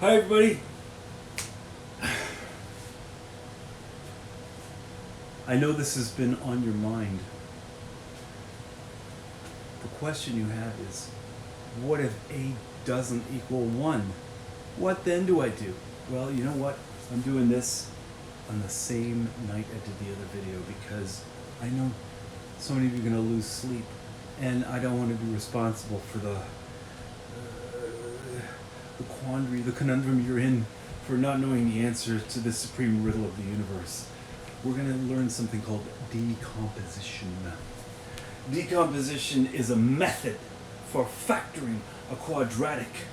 Hi everybody. I know this has been on your mind. The question you have is, what if A doesn't equal 1? What then do I do? Well, you know what? I'm doing this on the same night I did the other video because I know so many of you are going to lose sleep, and I don't want to be responsible for the quandary, the conundrum you're in for not knowing the answer to the supreme riddle of the universe. We're going to learn something called decomposition. Decomposition is a method for factoring a quadratic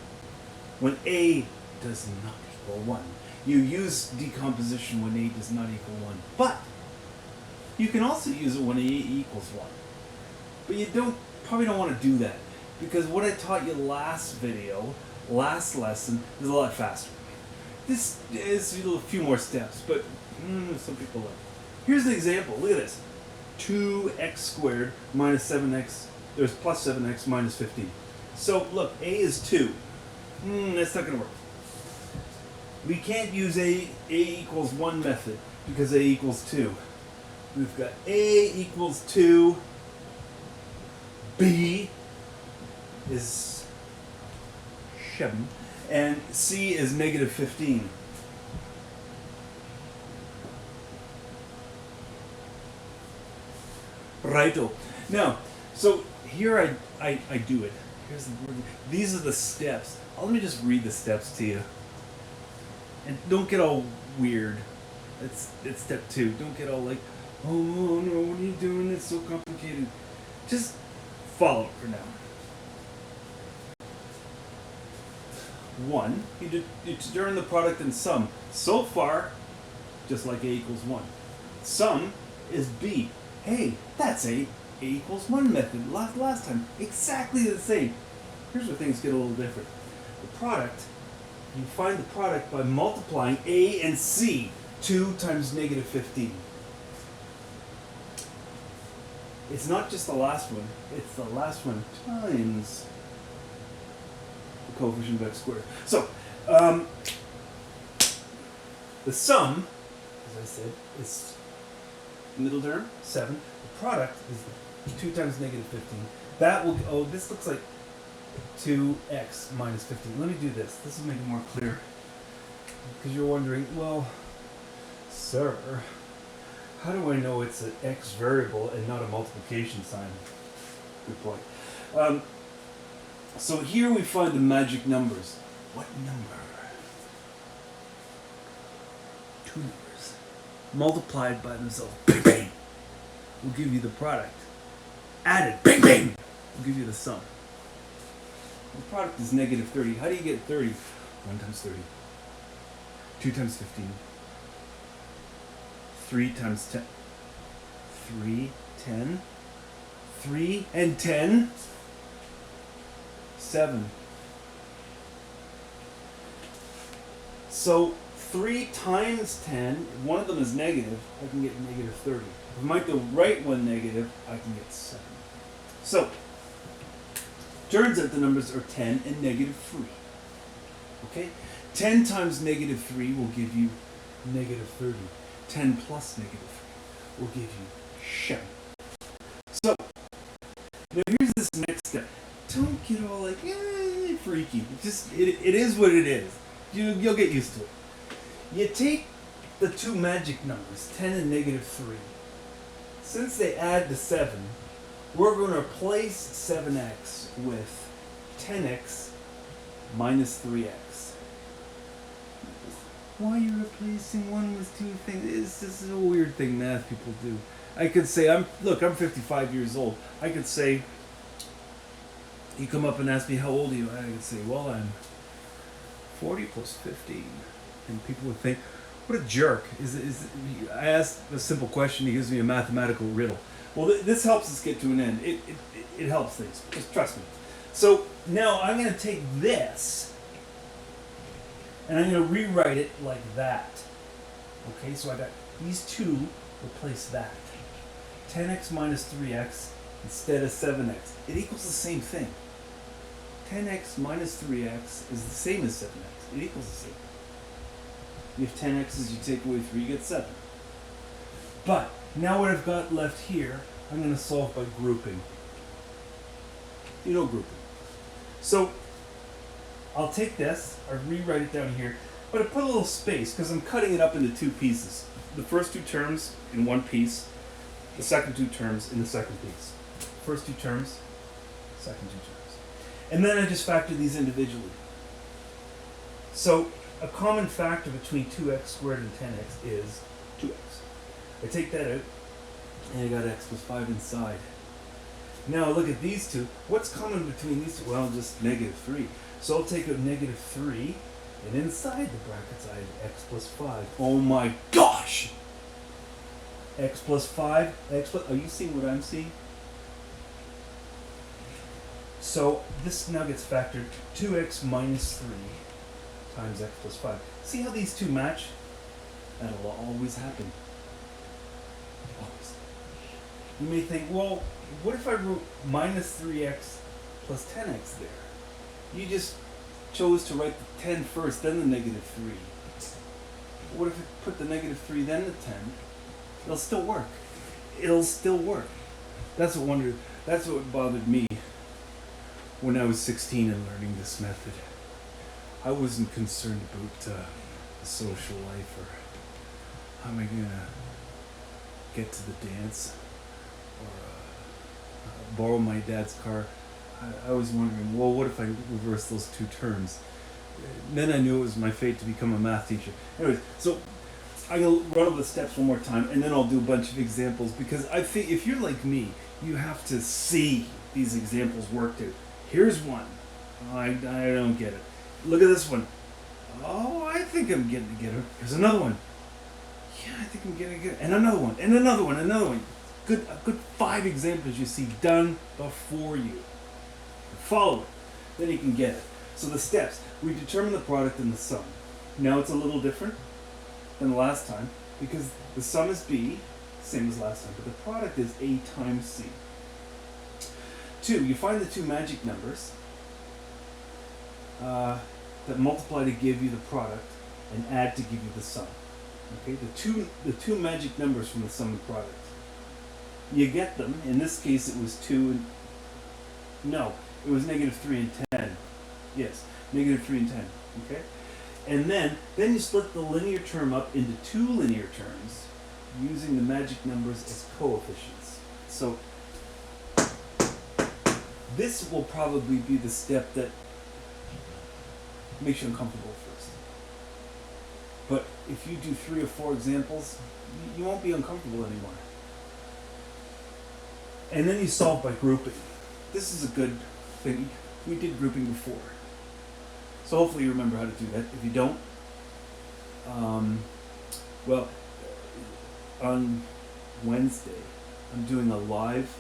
when A does not equal 1. You use decomposition when A does not equal 1, but you can also use it when A equals 1. But you probably don't want to do that, because what I taught you last lesson is a lot faster. This is a few more steps, but some people like. Here's an example. Look at this. 2x squared minus 7x, there's plus 7x minus 15. So look, A is 2. That's not going to work. We can't use A equals 1 method because A equals 2. We've got A equals 2, B is 7, and C is negative 15. Righto. Now, so here I do it. Here's the word. These are the steps. Let me just read the steps to you. And don't get all weird. It's step 2. Don't get all like, oh no, what are you doing? It's so complicated. Just follow it for now. 1, you determine the product and sum. So far, just like A equals 1. Sum is B. Hey, that's A equals 1 method. Last time, exactly the same. Here's where things get a little different. The product, you find the product by multiplying A and C. 2 times negative 15. It's not just the last one, it's the last one times the coefficient of x squared. So, the sum, as I said, is middle term, 7. The product is 2 times negative 15. That will, this looks like 2x minus 15. Let me do this. This will make it more clear. Because you're wondering, well, sir, how do I know it's an x variable and not a multiplication sign? Good point. So here we find the magic numbers. What number? 2 numbers multiplied by themselves, bing bang, will give you the product. Added, bing bang, will give you the sum. The product is negative 30. How do you get 30? 1 times 30. 2 times 15. 3 times 10. 3, 10. 3 and 10. 7. So 3 times 10, one of them is negative, I can get negative 30. If I make the right one negative, I can get 7. So, turns out the numbers are 10 and negative 3. Okay? 10 times negative 3 will give you negative 30. 10 plus negative 3 will give you 7. So, now here's this next step. Don't get all like, freaky. It is what it is. You'll get used to it. You take the two magic numbers, 10 and negative 3. Since they add to 7, we're going to replace 7x with 10x minus 3x. Why are you replacing one with two things? This is a weird thing math people do. I could say, I'm 55 years old. I could say, you come up and ask me, how old are you? I could say, well, I'm 40 plus 15. And people would think, what a jerk. I asked a simple question, he gives me a mathematical riddle. Well, this helps us get to an end. It helps things. Just trust me. So now I'm going to take this, and I'm going to rewrite it like that. Okay, so I got these two, replace that. 10x minus 3x instead of 7x. It equals the same thing. 10x minus 3x is the same as 7x. It equals the same. You have 10x's, you take away 3, you get 7. But now what I've got left here, I'm going to solve by grouping. You know grouping. So I'll take this, I rewrite it down here, but I put a little space because I'm cutting it up into two pieces. The first two terms in one piece, the second two terms in the second piece. First two terms, second two terms. And then I just factor these individually. So a common factor between 2x squared and 10x is 2x. I take that out, and I got x plus 5 inside. Now look at these two. What's common between these two? Well, just negative 3. So I'll take out negative 3, and inside the brackets I have x plus 5. Oh my gosh! X plus 5, x plus... Are you seeing what I'm seeing? So this now gets factored 2x minus 3 times x plus 5. See how these two match? That'll always happen. Always. You may think, well, what if I wrote minus 3x plus 10x there? You just chose to write the 10 first, then the negative 3. What if I put the negative 3, then the 10? It'll still work. It'll still work. That's what bothered me when I was 16 and learning this method. I wasn't concerned about the social life or how am I going to get to the dance or borrow my dad's car. I was wondering, well, what if I reverse those two terms? Then I knew it was my fate to become a math teacher. Anyways, so I'm going to run over the steps one more time, and then I'll do a bunch of examples, because I think if you're like me, you have to see these examples worked out. Here's one. Oh, I don't get it. Look at this one. Oh, I think I'm getting to get it. Here's another one. Yeah, I think I'm getting to get it. And another one, and another one, another one. A good 5 examples you see done before you. Follow it. Then you can get it. So the steps. We determine the product and the sum. Now it's a little different than the last time because the sum is B, same as last time, but the product is A times C. 2, you find the two magic numbers that multiply to give you the product and add to give you the sum. Okay, the two magic numbers from the sum and product. You get them. In this case, it was 2 and no, it was negative 3 and 10. Yes, negative 3 and 10. Okay, and then you split the linear term up into 2 linear terms using the magic numbers as coefficients. So this will probably be the step that makes you uncomfortable first. But if you do 3 or 4 examples, you won't be uncomfortable anymore. And then you solve by grouping. This is a good thing. We did grouping before. So hopefully you remember how to do that. If you don't, well, on Wednesday, I'm doing a live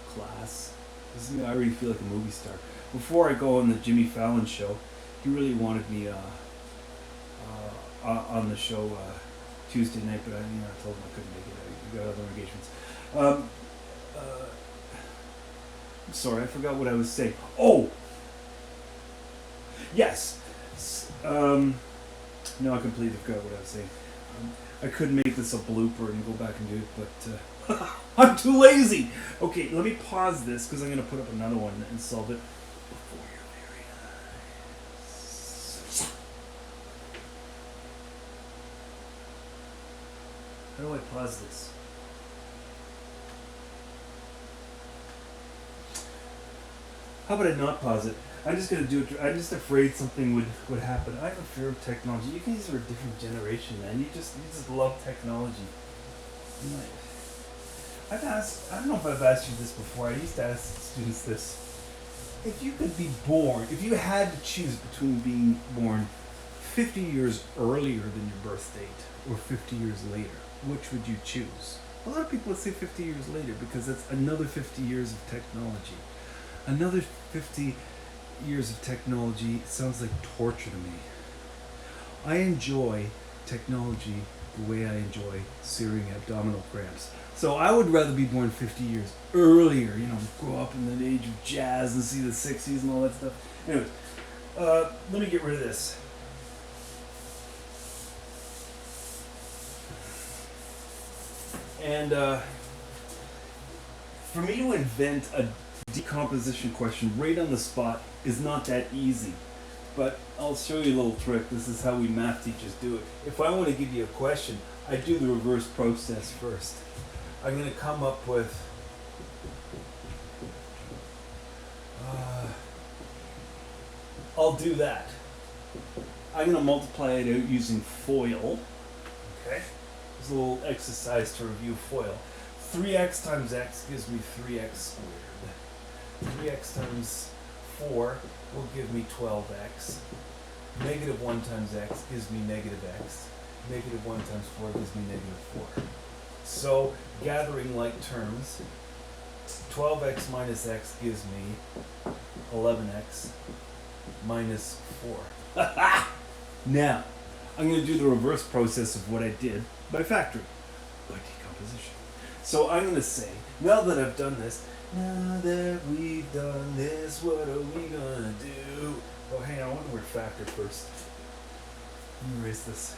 class. I already feel like a movie star. Before I go on the Jimmy Fallon show, he really wanted me on the show Tuesday night, but I told him I couldn't make it. I got other engagements. I'm sorry, I forgot what I was saying. Oh! Yes! No, I completely forgot what I was saying. I could make this a blooper and go back and do it, but I'm too lazy! Okay, let me pause this, because I'm going to put up another one and solve it before your very eyes. How do I pause this? How about I not pause it? I'm just going to do it. I'm just afraid something would happen. I have a fear of technology. You guys are a different generation, man. You just love technology. I don't know if I've asked you this before. I used to ask students this. If you could be born, if you had to choose between being born 50 years earlier than your birth date or 50 years later, which would you choose? A lot of people would say 50 years later because that's another 50 years of technology. Another 50 years of technology sounds like torture to me. I enjoy technology the way I enjoy searing abdominal cramps. So I would rather be born 50 years earlier, you know, grow up in the age of jazz and see the 60s and all that stuff. Anyways, let me get rid of this. And for me to invent a decomposition question right on the spot is not that easy. But I'll show you a little trick. This is how we math teachers do it. If I want to give you a question, I do the reverse process first. I'm going to come up with I'll do that. I'm going to multiply it out using FOIL. Okay? There's a little exercise to review FOIL. 3x times x gives me 3x squared. 3x times 4 will give me 12x. Negative 1 times x gives me negative x. Negative 1 times 4 gives me negative 4. So, gathering like terms, 12x minus x gives me 11x minus 4. Now, I'm going to do the reverse process of what I did by factoring, by decomposition. So I'm going to say, now that I've done this, now that we've done this, what are we going to do? Oh, hang on, I want the word factor first. Let me erase this.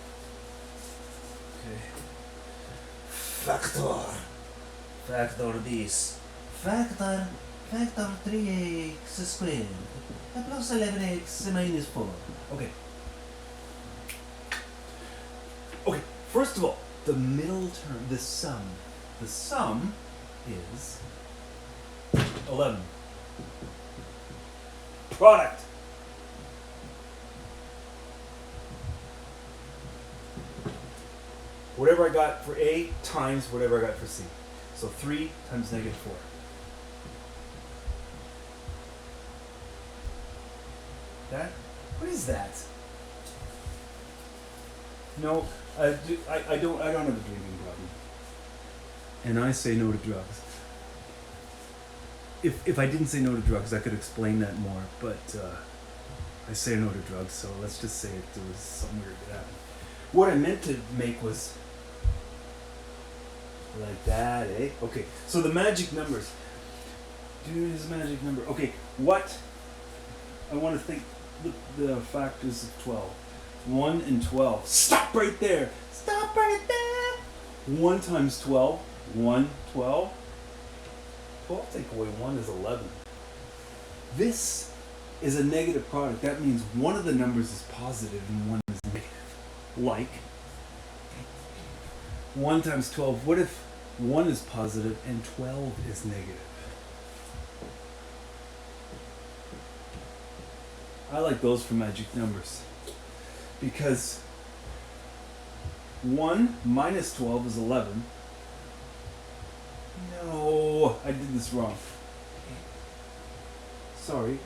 Okay. Factor. Factor this. Factor 3x squared plus 11x minus 4. Okay. Okay, first of all, the middle term, the sum. The sum is 11. Product. Whatever I got for A times whatever I got for C. So 3 times negative 4. That? What is that? No, I don't have a drinking problem. And I say no to drugs. If I didn't say no to drugs, I could explain that more, but I say no to drugs, so let's just say there was some weird that happened. What I meant to make was like that, eh? Okay, so the magic numbers. Dude, is magic number. Okay, what? I want to think the factors of 12. 1 and 12. Stop right there. Stop right there. 1 times 12. 1, 12. 12 take away 1 is 11. This is a negative product. That means one of the numbers is positive and one is negative. Like 1 times 12. What if 1 is positive and 12 is negative? I like those for magic numbers. Because 1 minus 12 is 11. No, I did this wrong. Sorry.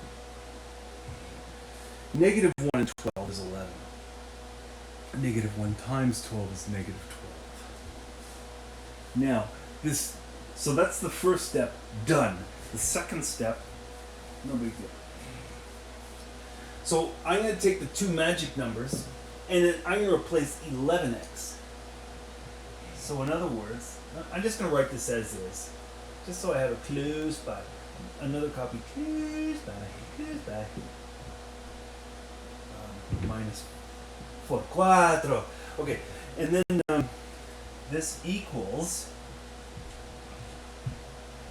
Negative 1 and 12 is 11. Negative 1 times 12 is negative 12. Now, so that's the first step, done. The second step, no big deal. So I'm going to take the two magic numbers, and then I'm going to replace 11x. So in other words, I'm just going to write this as is, just so I have a close by. Another copy, close by. Minus 4, 4. Okay, and then this equals,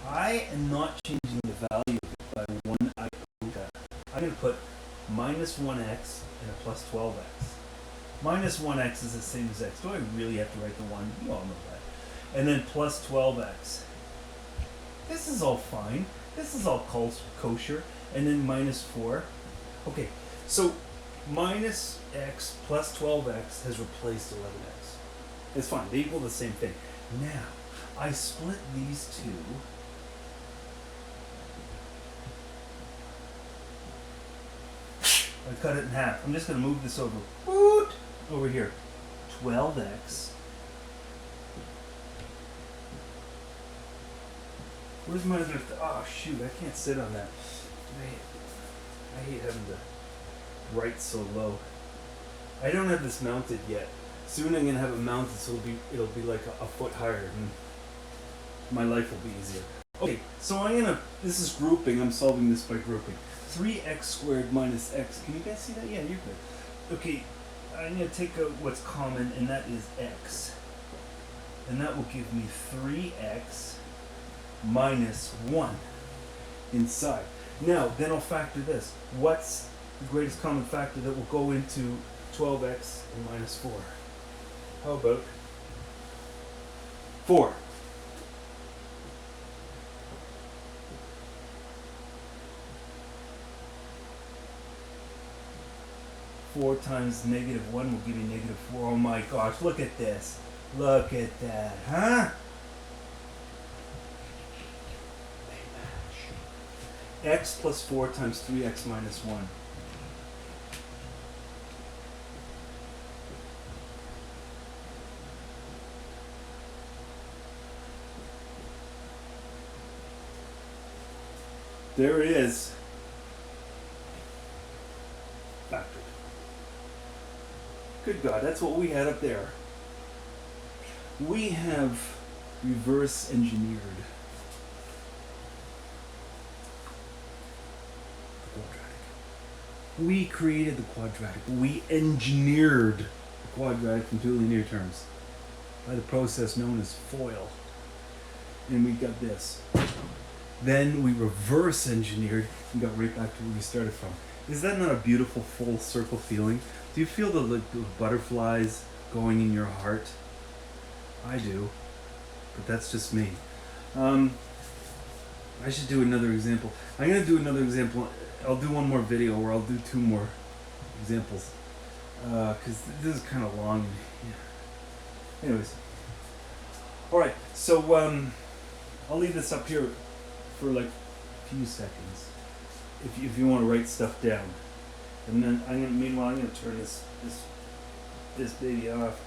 I am not changing the value of it by 1 iota. I'm going to put minus 1x and a plus 12x. Minus 1x is the same as x. Do I really have to write the 1? You all know that. And then plus 12x. This is all fine. This is all kosher. And then minus 4. Okay, so minus x plus 12x has replaced 11x. It's fine. They equal the same thing. Now, I split these two. I cut it in half. I'm just going to move this over. Boot! Over here. 12x. Where's my other... Oh, shoot. I can't sit on that. I hate having to write so low. I don't have this mounted yet. Soon I'm gonna have it mounted, so it'll be like a foot higher, and my life will be easier. Okay, so this is grouping. I'm solving this by grouping. 3x squared minus x. Can you guys see that? Yeah, you're good. Okay, I'm gonna take out what's common, and that is x, and that will give me 3x minus 1 inside. Now, then I'll factor this. What's the greatest common factor that will go into 12x and minus 4? How about 4? Four times negative 1 will give you negative 4. Oh my gosh, look at this. Look at that, huh? X plus 4 times 3x minus 1. There it is. Factored. Good God, that's what we had up there. We have reverse engineered the quadratic. We created the quadratic. We engineered the quadratic from two linear terms by the process known as FOIL. And we got this. Then we reverse engineered and got right back to where we started from. Is that not a beautiful full circle feeling? Do you feel the butterflies going in your heart? I do, but that's just me. I should do another example. I'm going to do another example. I'll do one more video, or I'll do 2 more examples, because this is kind of long. Yeah. Anyways. Alright, so I'll leave this up here for like a few seconds if you want to write stuff down. And then meanwhile I'm gonna turn this baby off.